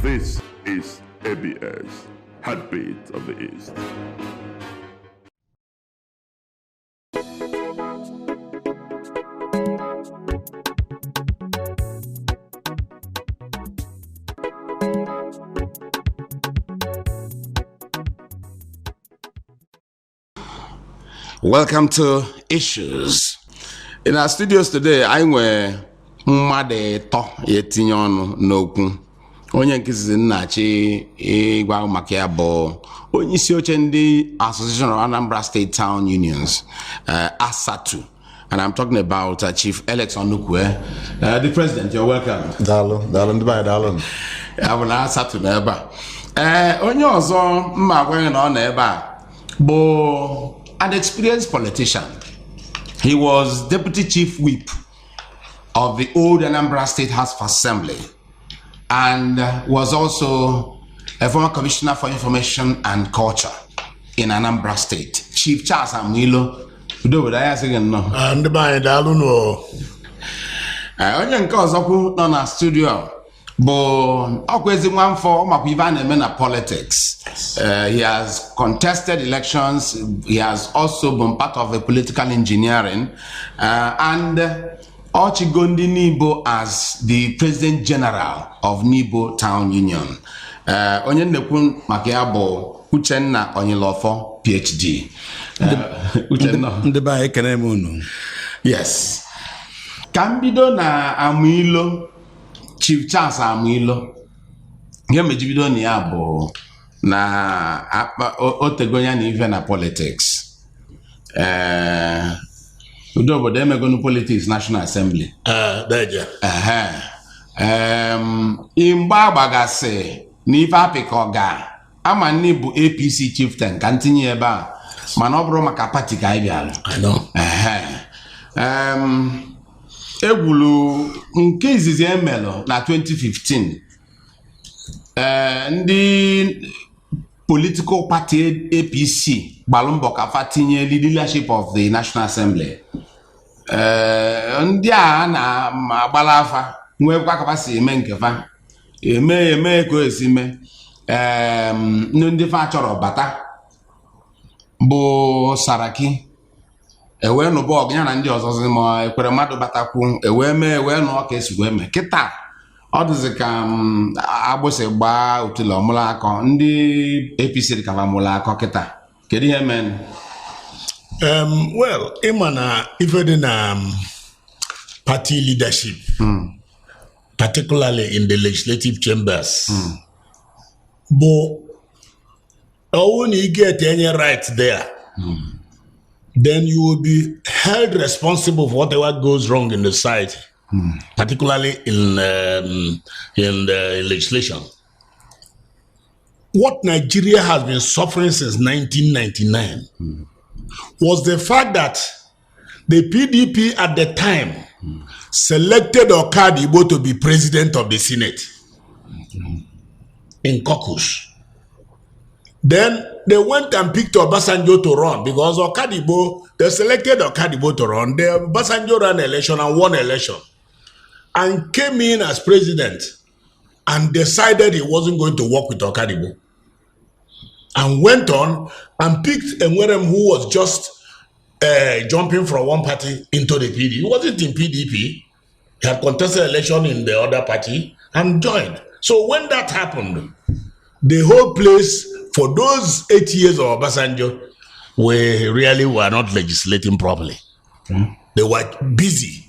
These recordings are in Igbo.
This is ABS, Heartbeat of the East. Welcome to Issues. In our studios today, I'm with Made To Yetinyon Noku. Onye nkisi nnachi igwa maka ya bụ onye isi oche ndị Association of Anambra State Town Unions, ASATU, and I'm talking about Chief Alex Onukwe, the president. You're welcome. Dalo, Dalo. I'm an ASATU neba. Onye ọzọ mma agwaghị na ọ na ebe a bụ an experienced politician. He was deputy chief whip of the old Anambra State House of Assembly, and was also a former commissioner for information and culture in Anambra State. Chief Charles Amilo. And by Daluno. Onye nke ọzọkwu nọ na studio bụ ọkwezi nwanfọ makwiva na-eme na politics. He has contested elections. He has also been part of the political engineering, and Ochigondi Nibo as the President General of Nibo Town Union. Onye nnekwu maka ya bụ Uchenna Onyelofo, PhD. Uchenna ekene m unu. Yes. Ka mbido na Amilo, Chief Charles Amilo. Ihe mejibido na ya bụ na otego ya na ife na politics. Udo they may go to politics, National Assembly. Deja. Imba bagase ni apikoga ama ni bu APC chieftain kan tinye ebe a mana ọ bụrụ maka party ka anyị bịara. I know. Egwulu nke izizi emelo na 2015. Ndị political party APC balumbo ka fatinye leadership of the National Assembly. Ndị a na agbala afa nwekwa kapasi eme nkefa eme ko esime ndị fa chọrọ bata bụ Saraki ewe no bog ya na ndị ọzọzi ma ekwere mmadụ batakwu ewe no ka esi eme kịta ọ dịzị ka agbụsị gbaa otule ọmụla akọ ndị APC ka mụla akọ kịta kedu ihe men? Well, Imana, even in party leadership, particularly in the legislative chambers, but when you get any right there, then you will be held responsible for whatever goes wrong in the society, particularly in the legislation. What Nigeria has been suffering since 1999 was the fact that the PDP at the time selected Okadibo to be president of the Senate in caucus. Then they went and picked Obasanjo to run because they selected Okadibo to run. Obasanjo ran election and won election and came in as president and decided he wasn't going to work with Okadibo. And went on and picked Enwerem, who was just jumping from one party into the PDP. He wasn't in PDP. He had contested election in the other party and joined. So when that happened, the whole place, for those 8 years of Obasanjo, we really were not legislating properly. They were busy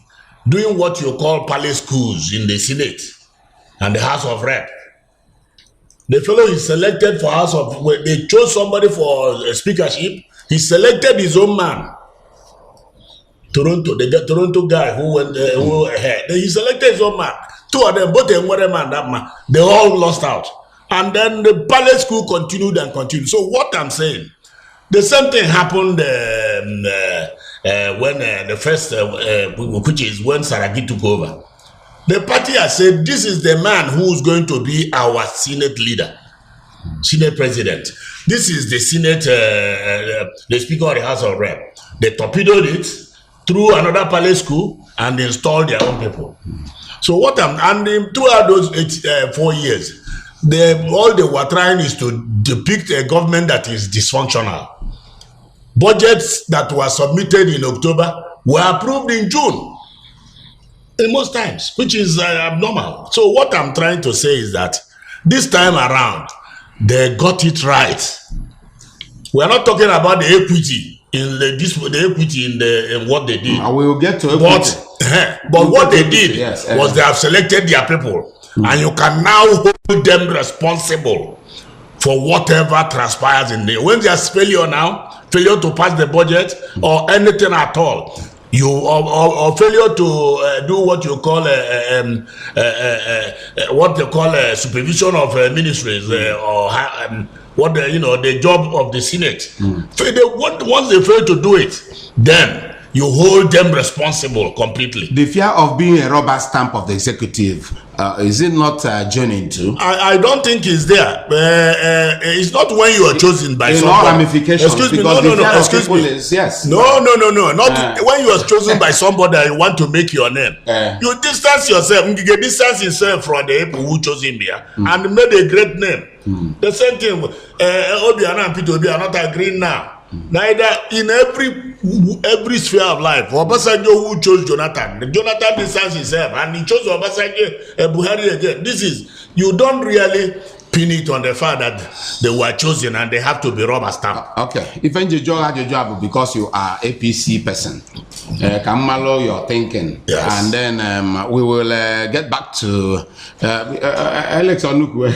doing what you call palace coups in the Senate and the House of Rep. The fellow is selected for House of, they chose somebody for a speakership. He selected his own man. The Toronto guy who went ahead. He selected his own man. Two of them, both Enwerem and that man, they all lost out. And then the palace coup continued and continued. So what I'm saying, the same thing happened when the first, which is when Saraki took over. The party has said, this is the man who's going to be our Senate leader, Senate president. This is the Senate, the Speaker of the House of Rep. They torpedoed it through another palace coup and installed their own people. So what throughout those 4 years, all they were trying is to depict a government that is dysfunctional. Budgets that were submitted in October were approved in June. In most times, which is abnormal. So what I'm trying to say is that this time around, they got it right. We're not talking about the equity in the equity in what they did. We will get to equity. But what they did was they have selected their people, and you can now hold them responsible for whatever transpires in there. When there's failure to pass the budget or anything at all, or failure to do what you call what they call supervision of ministries or what the job of the Senate. Once they fail to do it, then you hold them responsible completely. The fear of being a rubber stamp of the executive, is it not journeying too? I don't think it's there. It's not when you are chosen by in somebody. all ramifications. Excuse me, No. excuse me. Yes. No. Not when you are chosen by somebody and you want to make your name. You distance yourself. You distance yourself from the people who chose him here and made a great name. The same thing. Obiano and Peter Obi are not agreeing now. Neither in every sphere of life. Obasanjo who chose Jonathan distanced himself and he chose Obasanjo Buhari again. You don't really pin it on the fact that they were chosen and they have to be rubber stamp. Okay. If you had your job because you are APC person, Kamalo, you're thinking. Yes. And then we will get back to Alex Onukwe.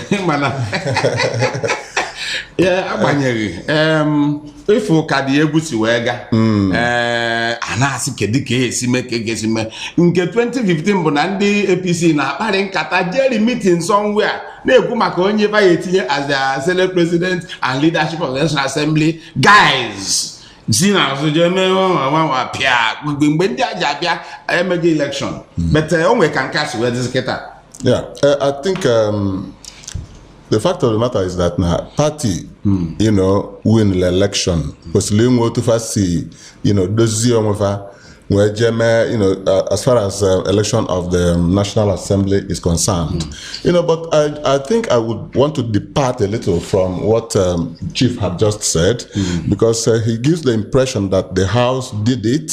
Yeah, if you can be able to wega, anasi kedike esime nke 2015 bonandi APC na akpari nkata Jerry meeting somewhere na ekwu maka onye ba etinye as the Senate president and leadership of the National Assembly guys. Zina so je me wa pia mgbe ndị aja bia emege election, but onwe kan cash we this keta. Yeah, I think the fact of the matter is that now party, win the election. Because Lingo to first see, those as far as election of the National Assembly is concerned. But I think I would want to depart a little from what Chief had just said, because he gives the impression that the House did it.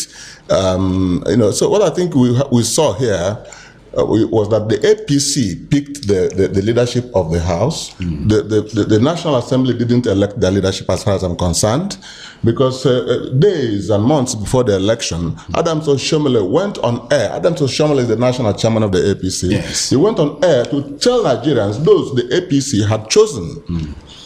So what I think we saw here was that the APC picked the leadership of the House. The National Assembly didn't elect their leadership as far as I'm concerned, because days and months before the election, Adams Oshomole went on air. Adams Oshomole is the national chairman of the APC. Yes. He went on air to tell Nigerians those the APC had chosen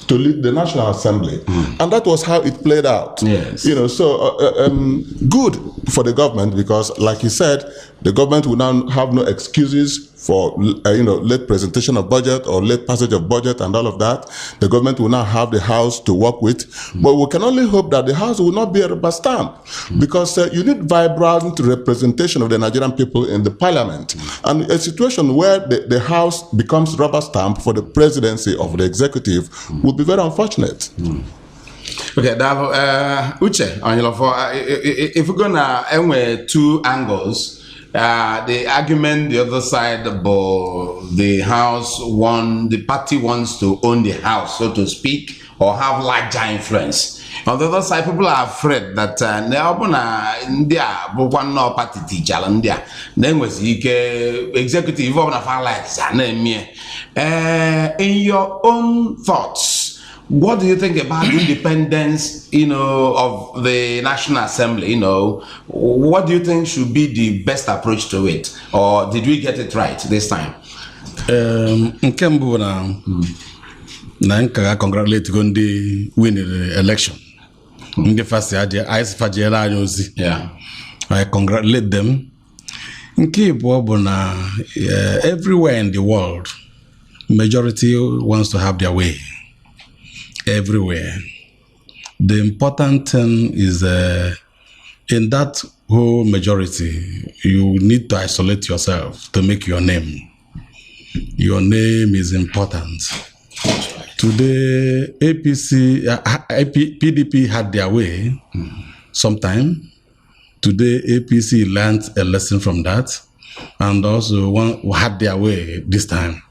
to lead the National Assembly. And that was how it played out. Yes. Good for the government, because like he said, the government will now have no excuses for late presentation of budget or late passage of budget and all of that. The government will now have the House to work with. But we can only hope that the House will not be a rubber stamp, because you need vibrant representation of the Nigerian people in the parliament. And a situation where the House becomes rubber stamp for the presidency of the executive would be very unfortunate. Okay, Davo, Uche, if we're gonna anyway two angles, the argument the other side about the party wants to own the House, so to speak, or have larger influence. On the other side, people are afraid that India, one no party teacher, India, then was executive of in your own thoughts. What do you think about independence, of the National Assembly? What do you think should be the best approach to it? Or did we get it right this time? Nkembu na nka congratulate Gondi win the election. The first idea, Yeah. I congratulate them. Everywhere in the world, majority wants to have their way. Everywhere. The important thing is in that whole majority, you need to isolate yourself to make your name. Your name is important. Today, PDP had their way sometime. Today, APC learned a lesson from that and also had their way this time.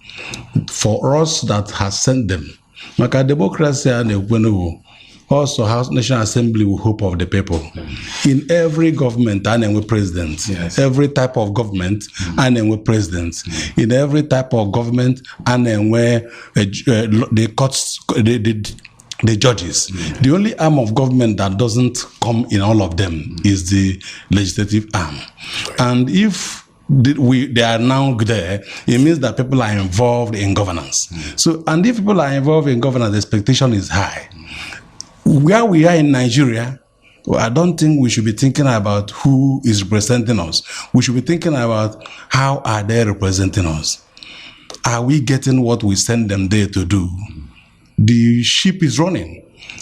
for us that has sent them. Maka democracy and also House National Assembly with hope of the people. In every government, and with president. Yes. Every type of government, and with president. In every type of government, and where the courts, the judges. The only arm of government that doesn't come in all of them is the legislative arm. And if they are now there, it means that people are involved in governance. So, and if people are involved in governance, the expectation is high. Where we are in Nigeria, I don't think we should be thinking about who is representing us. We should be thinking about how are they representing us. Are we getting what we send them there to do? The ship is running.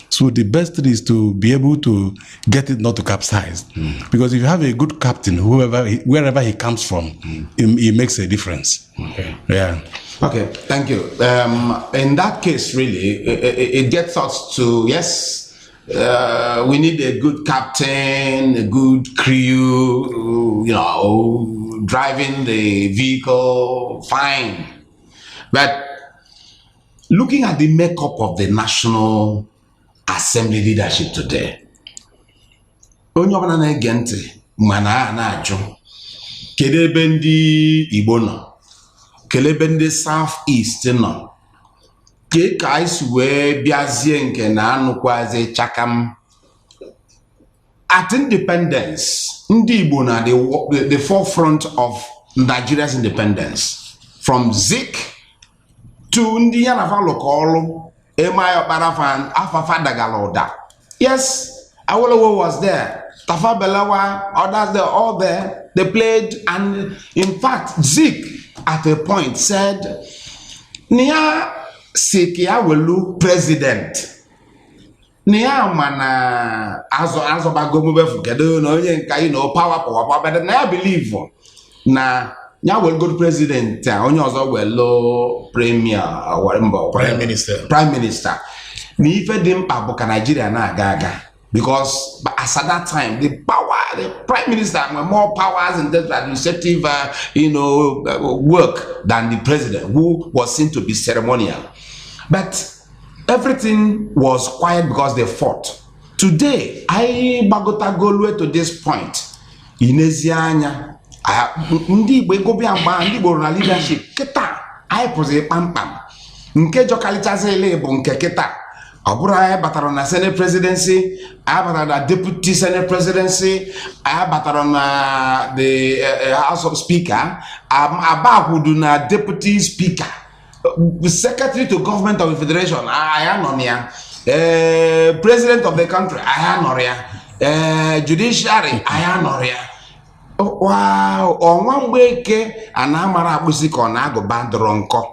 So the best thing is to be able to get it not to capsize. Because if you have a good captain, wherever he comes from, it makes a difference. Okay. Yeah. Okay, thank you. In that case, really, it gets us to, yes, we need a good captain, a good crew, driving the vehicle, fine. But looking at the makeup of the National Assembly leadership today, onye ọbụla na-ege ntị mana na-ajụ kedu ebe ndị Igbo nọ, kedu ebe ndị South East nọ, ka anyị si wee bịazie nke na anụkwazi chakam. At independence, ndị Igbo na the forefront of Nigeria's independence, from Zik to ndị ya na falụka ọlụ Emayo Barafan, Afafa Dagaloda. Yes, Awolowo was there. Tafa Balewa, others, they're all there. They played, and in fact, Zik at a point said, Nia Sikia Welu president. Nia mana azo bagomube fukedo no yen power, but I believe na nya will good president onye ọzọ welo premier or prime minister ni ife dị mkpa bụ ka Nigeria na-aga because as at that time the prime minister had more powers in the administrative work than the president, who was seen to be ceremonial. But everything was quiet because they fought. Today I bagota golwe to this point inezianya ndị Igbo egobia mgba ndị Igbo na leadership kita anyị pụzi kpamkpam nke jọkalichazile bụ nke kita ọ bụrụ anyị batara na Senate presidency, anyị batara na deputy Senate presidency, anyị batara na the House of Speaker, abakwudu na deputy speaker, secretary to government of the federation anyị anọ ya, president of the country anyị anọ ya, judiciary anyị anọ ya. Wow, ọnwa mgbeke anamara akpụsi ka ọ na-agụba ndọrọ nkọ.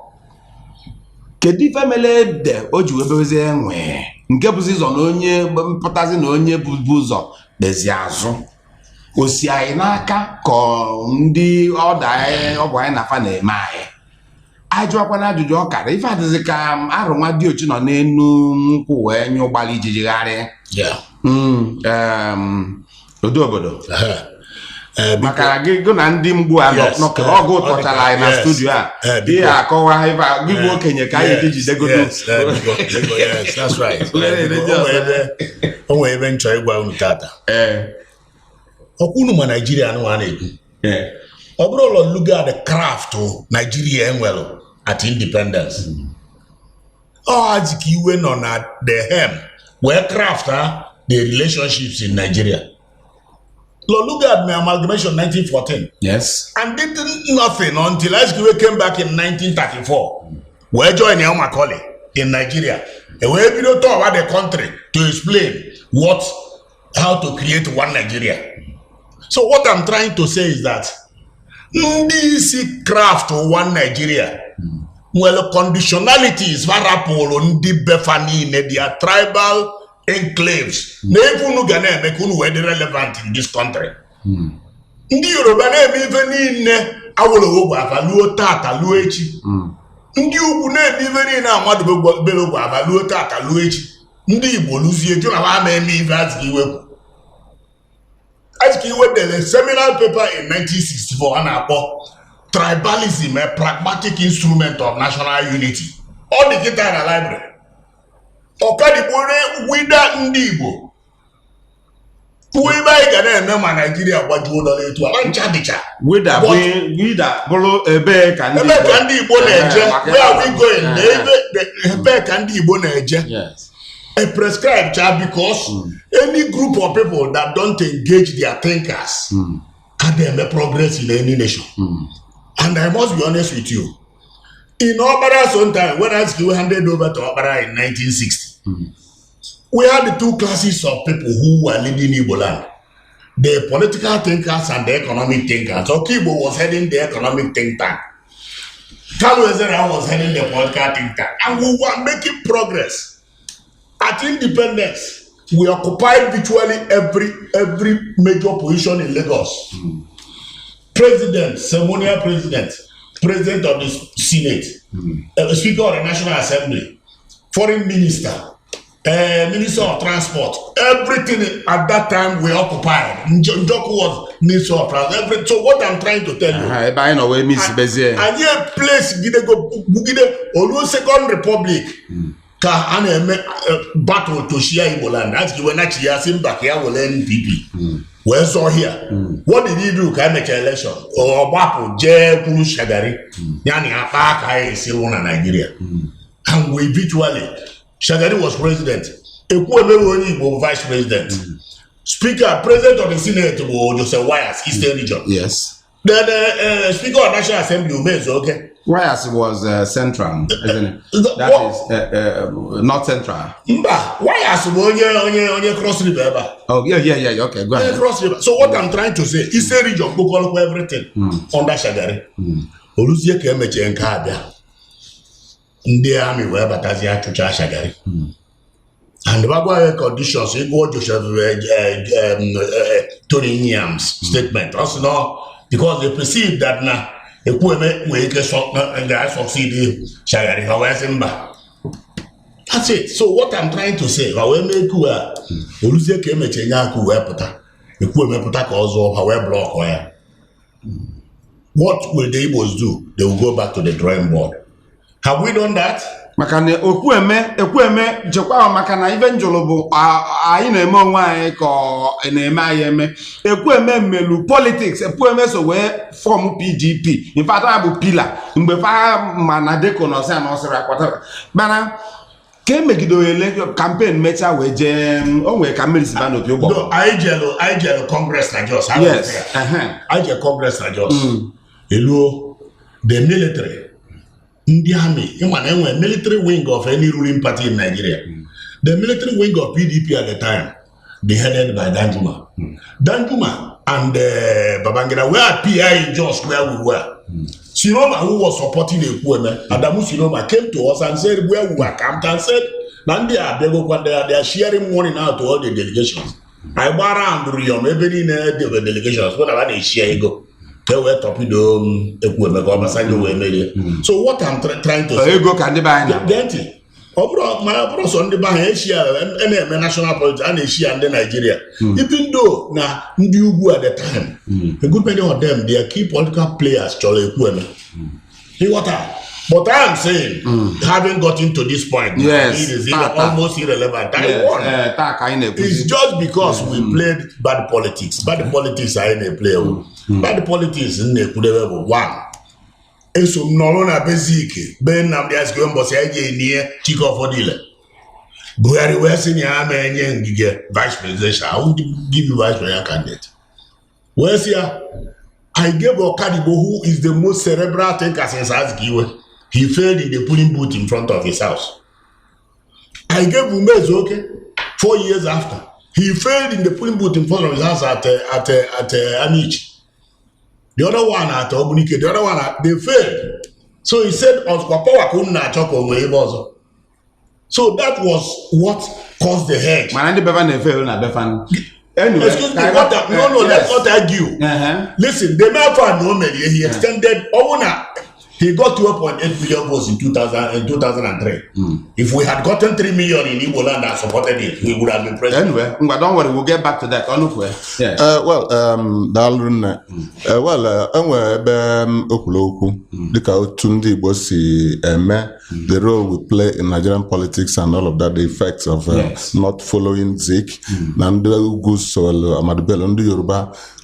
Kedu ife mele de o ji webeze enwe nke bụzi ụzọ na onye mpụtazi na onye bụ ụzọ bezi azụ osi anyị n'aka ka ndị ọbụ anyị na-afa na-eme anyị. Ajụọkwa na ajụjụ ọkara ife adịzi ka arụnwa dị ochi nọ n'enu nkwụ wee nye ụgbala ijijigharị odo obodo. Maka gị go na ndị mgbu a nọkere ọgụ tọchara anyị na studio a ihe akọwa ife gị bụ okenye ka anyị ejijidegodo. Yes, that's right. O nwere ebe nchọ ịgwa unu tata. Ọkwa unu ma Nigeria anụ a na-ekwu. Ọ bụrụ ụlọ look at the craft Nigeria enwere at independence. Ọ hazi ka iwe nọ na the hem where craft the relationships in Nigeria. Look at my amalgamation 1914. Yes. And did nothing until Azikiwe came back in 1934. We joined Yao Macaulay in Nigeria. And we don't talk about the country to explain how to create one Nigeria. So what I'm trying to say is that this craft of one Nigeria, well, conditionality is varapolo ndi befani ne their tribal enclaves. Never gonna make were relevant in this country. Ndi Yoruba na-eme ife niile awolowo abaluo tata luo echi. Ndi ugwu na-eme ife niile amadu belogbo abaluo tata luo echi. Ndi Igbo luzie ju na ba eme ife Azikiwe. Azikiwe did a seminal paper in 1964 and akpo tribalism a pragmatic instrument of national unity. All the guitar in the library. Okadibore wida ndị Igbo. Kuiba igana eme Nigeria gbajuo dole etu alancha dicha. Wida bolo ebe ka ndị Igbo. Ebe ka ndị Igbo na-eje. Where are we going? Ebe ka ndị Igbo na-eje. Yes. A prescribed child because any group of people that don't engage their thinkers can make progress in any nation. And I must be honest with you. In Obara sometime, when I handed over to Obara in 1960, we had the two classes of people who were leading Igbo land. The political thinkers and the economic thinkers. So Kibo was heading the economic think tank. Kalu Ezera was heading the political think tank. And we were making progress. At independence, we occupied virtually every major position in Lagos. President, ceremonial president, president of the Senate, Speaker of the National Assembly, foreign minister, minister of transport, everything at that time we occupied. Njoku was minister of transport. So what I'm trying to tell you, and here place Olu Second Republic. Ka ana eme battle to share Igbo land. That's when Achia Simba here will NPP. Well, so here, what did he do? Can make an election or Bapu J. Kuru Shagari? Yani Apaka is still in Nigeria, and we virtually Shagari was president. Ekuweme vice president, speaker, president of the Senate was Joseph Wires, Eastern region. Yes. Then Speaker of National Assembly, okay. Wires was central, isn't it? That is not central. Wires onye cross river. Oh yeah. Okay, go ahead. Cross river. So what I'm trying to say, Eastern region go everything under Shagari. Oluzie ka emeche nke abia. Ndị army wee batazi achụcha Shagari. And the bagwa conditions you go Joseph Tony Nyam's statement. Also no, because they perceive that now Ekuweme we can succeed Shagari. That's it. So what I'm trying to say, Ekuweme kuwa Oluzie ka emeche nya ku wee puta. Ekuweme puta ka ozo ha wee block ya. What will the Igbos do? They will go back to the drawing board. Have we done that? Makana Ekuweme jekwa makana even njolobo anyị na-eme onwe anyị ka na-eme anyị eme. Ekuweme melu politics, Ekuweme so wee form PDP. In fact, I bụ pillar. Mgbe fa mana deko no se na osira akwata. Bana ke megido ele campaign mecha we je onwe ka mmiri siba no bi ugbo. No, I jelo Congress na just. Yes. I jelo Congress na just. Hello, the military. Ndị army, military wing of any ruling party in Nigeria. The military wing of PDP at the time, they headed by Danjuma. Danjuma and Babangida were at PI in just where we were. Siroma, who was supporting Ekuweme, Adamu Siroma came to us and said where we were camped and said, Nandia, they are sharing money now to all the delegations. I bara and Riyom, every the delegations, whatever they share, go. So what I'm trying to say, go can Denti. My bros on the Asia and national politics and Asia and Nigeria. Even though now Ndugu at the time, a good many of them they are key political players, Chole Ekuweme. But I am saying, having gotten to this point, yes, it is almost irrelevant. I won. It's just because we played bad politics. Bad politics are in a play. Bad politics in a level one. And so no na basic. Ben Namdi as going boss near Chico for dealer. Buhari West in your man vice presidential. I will give you vice presidential candidate. Where's here? I gave Okadibo, who is the most cerebral thinker since Askiwe. He failed in the polling booth in front of his house. I gave Umezoke 4 years after. He failed in the polling booth in front of his house at Amici. The other one at Obunike, the other one, they failed. So he said, so that was what caused the hedge. Anyway, excuse me, let's not argue. Listen, the man for no he extended He got 12.8 million votes in 2003. If we had gotten 3 million in Igbo land that supported it, we would have been president. Anyway, don't worry, we'll get back to that. Yes. The role we play in Nigerian politics and all of that, the effects of not following Zik,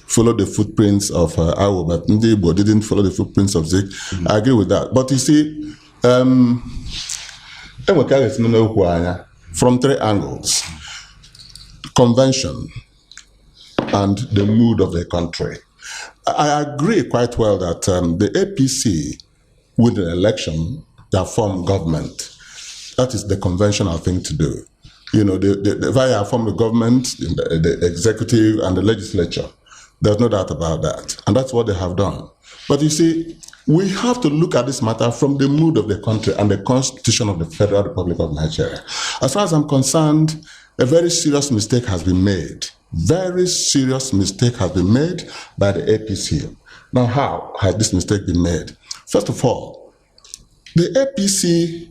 follow the footprints of Awo, but Ndibo didn't follow the footprints of Zik. I agree with that. But you see, from 3 angles: convention and the mood of the country. I agree quite well that the APC win an election, they form government. That is the conventional thing to do. You know, they form the government, the executive and the legislature. There's no doubt about that. And that's what they have done. But you see, we have to look at this matter from the mood of the country and the constitution of the Federal Republic of Nigeria. As far as I'm concerned, a very serious mistake has been made. Very serious mistake has been made by the APC. Now, how has this mistake been made? First of all, the APC,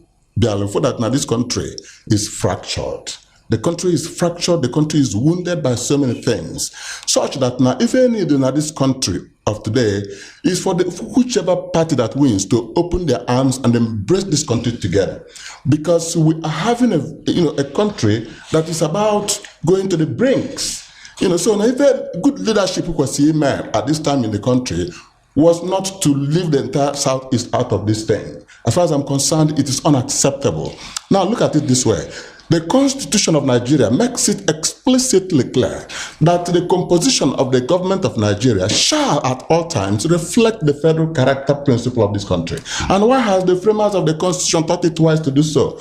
for that now this country is fractured. The country is fractured, the country is wounded by so many things, such that now if any need in this country of today is for whichever party that wins to open their arms and embrace this country together. Because we are having a country that is about going to the brinks. So now if a good leadership was at this time in the country was not to leave the entire Southeast out of this thing. As far as I'm concerned, it is unacceptable. Now look at it this way. The Constitution of Nigeria makes it explicitly clear that the composition of the government of Nigeria shall at all times reflect the federal character principle of this country. And why has the framers of the Constitution thought it wise to do so?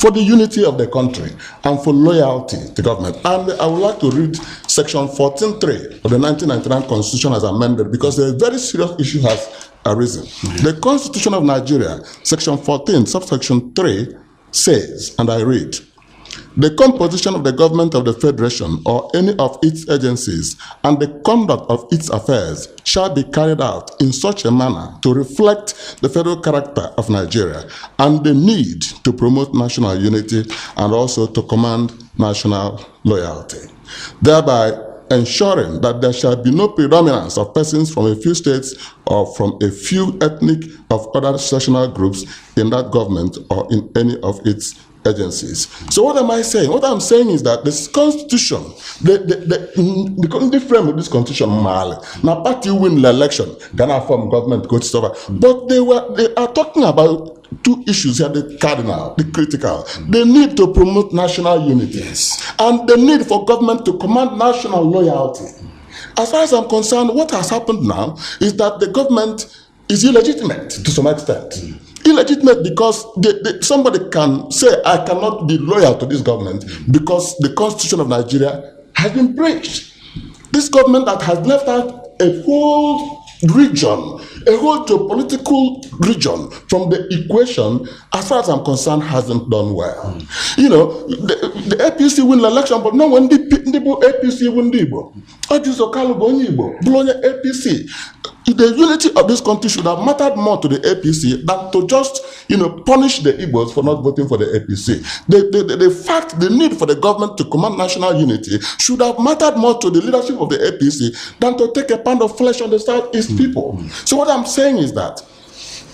For the unity of the country and for loyalty to government. And I would like to read section 14.3 of the 1999 Constitution as amended, because a very serious issue has arisen. The Constitution of Nigeria, section 14, subsection 3, says, and I read, the composition of the government of the Federation or any of its agencies and the conduct of its affairs shall be carried out in such a manner to reflect the federal character of Nigeria and the need to promote national unity and also to command national loyalty, thereby ensuring that there shall be no predominance of persons from a few states or from a few ethnic or other sectional groups in that government or in any of its agencies. So what am I saying? What I'm saying is that this constitution, the frame of this constitution, now party win the election, Ghana form government, go to over. But they are talking about 2 issues here, the cardinal, the critical. The need to promote national unity, and the need for government to command national loyalty. As far as I'm concerned, what has happened now is that the government is illegitimate to some extent. Illegitimate because somebody can say, I cannot be loyal to this government because the Constitution of Nigeria has been breached. This government that has left out a whole region, a whole geopolitical region from the equation, as far as I'm concerned, hasn't done well. The APC win the election, but no one the APC win the Igbo. APC. The unity of this country should have mattered more to the APC than to just, punish the Igbos for not voting for the APC. The fact, the need for the government to command national unity should have mattered more to the leadership of the APC than to take a pound of flesh on the Southeast people. So what I'm saying is that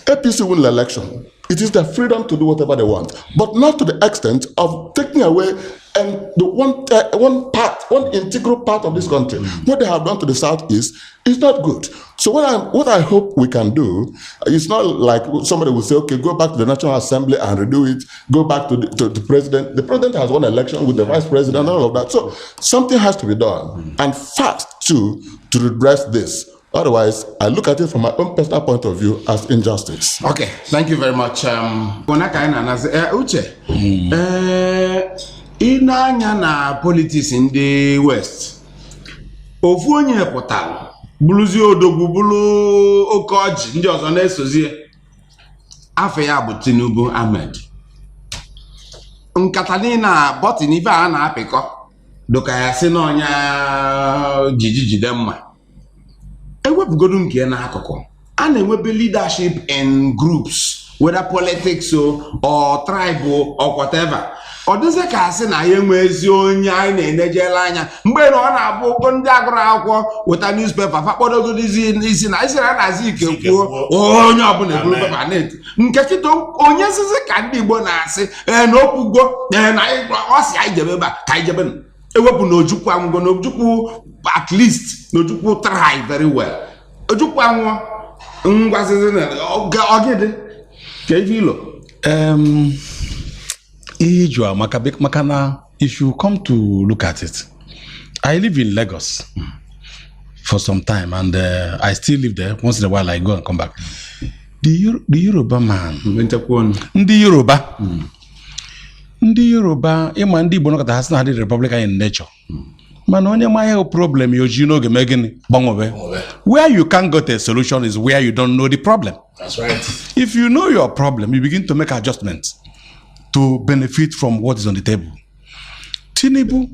APC win the election. It is their freedom to do whatever they want, but not to the extent of taking away the one integral part of this country. What they have done to the Southeast is not good. So what I hope we can do is not like somebody will say, okay, go back to the National Assembly and redo it, go back to the president. The president has won an election with the vice president and all of that. So something has to be done, and fast too, to redress this. Otherwise, I look at it from my own personal point of view as injustice. Okay, thank you very much. Uche, ịna-anya na politics in the West, ofu onye pụtara buluzi odogwu bulu oke ọjị ndị ọzọ na-esozie afọ ya bụ Tinubu Ahmed. Nkata niile bọtịn ife a na-apịkọ doka ya si n'ọnya jide mma. Ewepụgodu nke n'akụkụ, a a na-enwebe leadership in groups, whether politics or tribal or whatever. Ọ dịzị ka asị na ya enwe ezi onye anyị na-enejela anya mgbe na ọ na-abụ ndị agụrụ akwụkwọ weta newspaper fakpọdogo isi na isi na na-azị ike kwuo onye ọbụla eburu pepa net nke kịta onye zizi ka ndị Igbo na-asị na okwugo na ọ sị anyị jebe ebe a ka anyị jebe ewepụ na Ojukwu anwụgo na Ojukwu at least na Ojukwu try very well. Ojukwu anwụ ngwazizi na ọgịdị ka ife ilo Ijua Makana, if you come to look at it, I live in Lagos for some time, and I still live there. Once in a while, I go and come back. The Yoruba man, the Yoruba, Imandi Bonaka has not had a Republican in nature. Man, only my problem, you know, where you can't get a solution is where you don't know the problem. That's right. If you know your problem, you begin to make adjustments to benefit from what is on the table. Tinubu,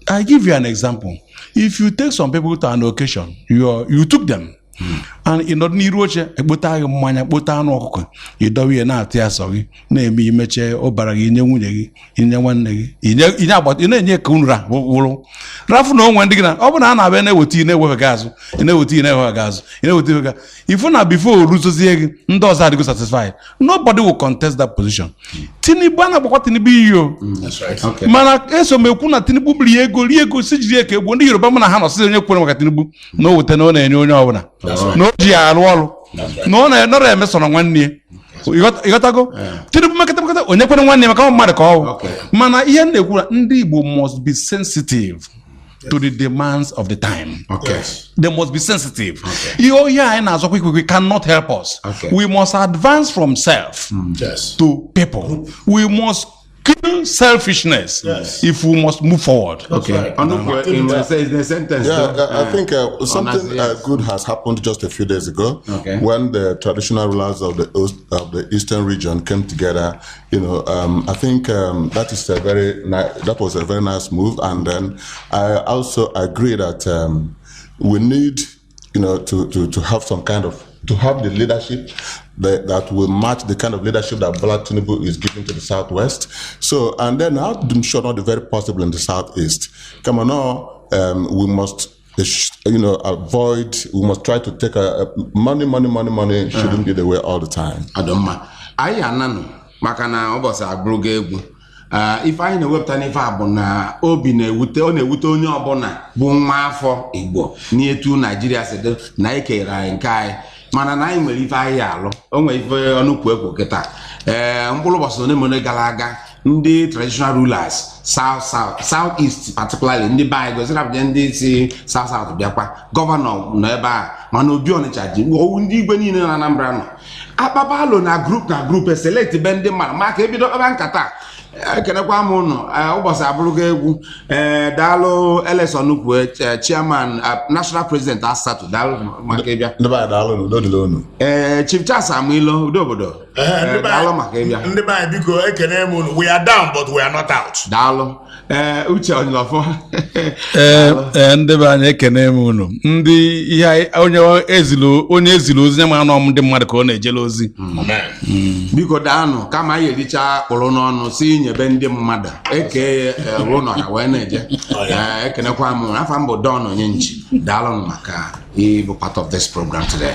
I give you an example. If you take some people to an occasion, you took them, and in ordinary roche, you don't know tia sorry, name me meche obaragi nyewunye but nye kunra rafu no one digna obuna na be na woti na we gas if na before ruzozie ndo oza dey satisfied, nobody will contest that position. Tinubu na bokwa Tinubu yo. That's right. Okay. Mana eso mekwu na Tinubu bli ego sijiri eke egbo ndị Yoruba mana ha no sije onye kwere maka Tinubu no wote na enye onye obuna no ji arụ ọrụ no na no re meso na nwanne igotago Tinubu makata onye kwere nwanne maka mmadụ ka ọ mana ihe na-ekwu ndị Igbo must be sensitive to the demands of the time. Okay. They must be sensitive. We cannot help us. Okay. We must advance from self to people. We must kill selfishness if we must move forward. Okay. In the sentence. I think something good has happened just a few days ago when the traditional rulers of the Eastern region came together. I think that was a very nice move. And then I also agree that we need, to have some kind of the leadership that will match the kind of leadership that Bola Tinubu is giving to the Southwest. So, and then I'm sure not very possible in the Southeast. Come on now, we must, avoid, we must try to take money shouldn't be the way all the time. Adoma. Ayi anano, makana obosa agruga egwu. If anyị na-ewepụta n'ife a bụ na obi na-ewute onye ọbụla bụ nwa afọ Igbo n'etu Nigeria si dị na ekere anyị nke anyị mana na anyị nwere ife anyị alụ o nwere ife ọnụkwu ekwu kịta mkpụrụ ụbọchị one gara aga ndị traditional rulers south east particularly ndị be anyị goziri abụja ndị si south bịakwa gọvanọ nọ ebe a mana Obi Ọnịcha ji owu ndị igwe niile na Anambra nọ akpapalo na group select be ndị mmadụ maka ebido ebe nkata ekenekwa m ụnụ ụbọchị abụrụgo egwu daalụ Eleson Ukwu chairman national president Asatọ daalụ maka ịbịa Chief Charles Amilo udo obodo daalụ maka ịbịa ndị be anyị biko ekene m ụnụ we are down but we are not out. Daalụ Uche Onyilofọ ndị be anyị ekene m ụnụ ndị ihe onye ezilu ozi ya ma nọ ndị mmadụ ka ọ na-ejele ozi biko daanụ kama anyị ericha kpụrụ n'ọnụ si nyebe ndị mmadụ eke ruo nọ ha wee na-eje ekenekwa m afọ mbụ Don Onyenchi daalụ maka ịbụ part of this program today.